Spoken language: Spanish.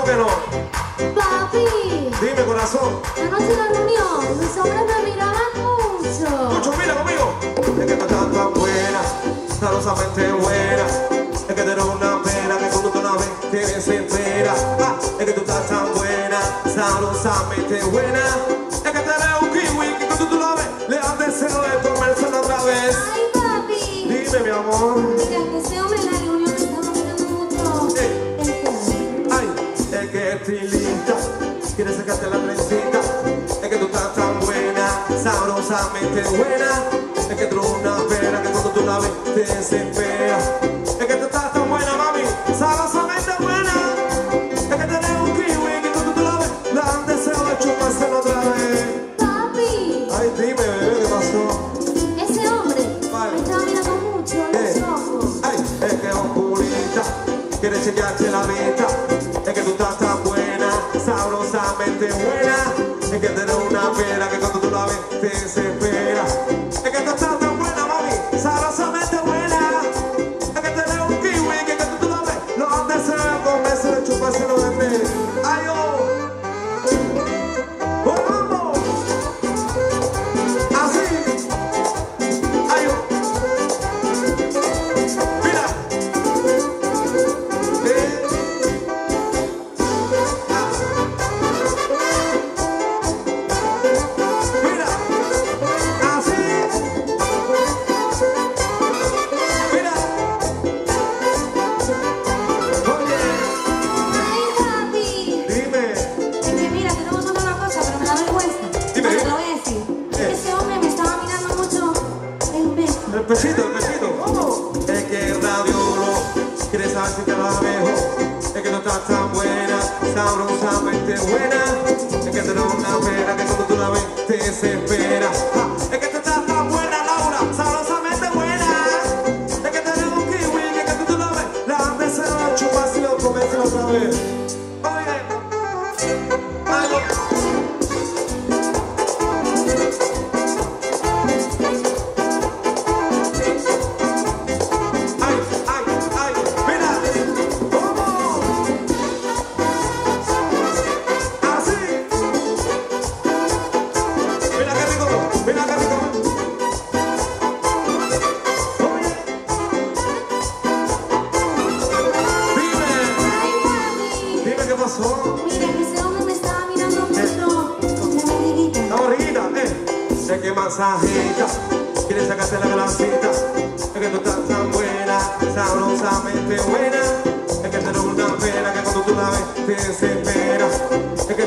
¿Cómo que no? Papi, Dime, corazón. anoche en la reunión, mis hombres me miraban mucho. Mucho, mira conmigo. Es que tú estás tan buena, sabrosamente buena. Es que te doy una pena que cuando tú la ves te desespera. Ah, es que tú estás tan buena, sabrosamente buena. Es que te doy un kiwi que cuando tú la ves le das deseo de comérselo otra vez. Ay, papi. Dime, mi amor. Mira, que ese hombre en la reunión me estaba mirando mucho. Ay, es que estoy linda, quieres sacarte la trencita. Es que tú estás tan buena, sabrosamente buena. Es que tú eres una pena que cuando tú la ves te desespera. Es que tú estás tan buena, mami, sabrosamente buena. Es que tenés un kiwi que cuando tú la ves le dan deseo de chupárselo otra vez. Papi, Ay, dime, bebé, ¿qué pasó? ese hombre Vale. me estaba mirando mucho a los ojos. Ay, es que oscurita, quieres chequearte la vista. Es que tú estás tan buena, sabrosamente buena. Es que tenés una pena que cuando tú la ves te desespera. Es que tú estás tan buena, mami, sabrosamente buena. Es que tenés un kiwi que cuando tú la ves lo antes se ve comerse de chupárselo de mí. Ay, oh. Oh, vamos. Así. Ay, oh. Mira. Mira, así. Mira. Oye, Ay, papi. dime. Es que mira, te tengo que contar una cosa, pero me da vergüenza. Dime. Bueno, te lo voy a decir. Ese hombre me estaba mirando mucho el beso. El pesito, el pesito. ¿Cómo? Es que el radio no quiere saber si te la dejo. Es que no estás tan buena, sabrosamente buena. Es que te da una pena que cuando tú la ves te desespera. Ah, es que tú estás tan buena, Laura, sabrosamente buena. Es que tenés un kiwi que cuando tú la ves la dan deseo de chupárselo, comérselo otra vez. Oye, algo. Ay, ay, ay, mira, ¿cómo? Así. Mira qué rico, mira qué rico. Oye, dime, Ay, papi. dime qué pasó. Mira, que ese hombre me estaba mirando mucho la barriguita. La barriguita, es que masajita, quieres sacarte la grasita. Es que tú estás tan buena, sabrosamente buena. Es que te da una pena que cuando tú la ves te desespera. Es que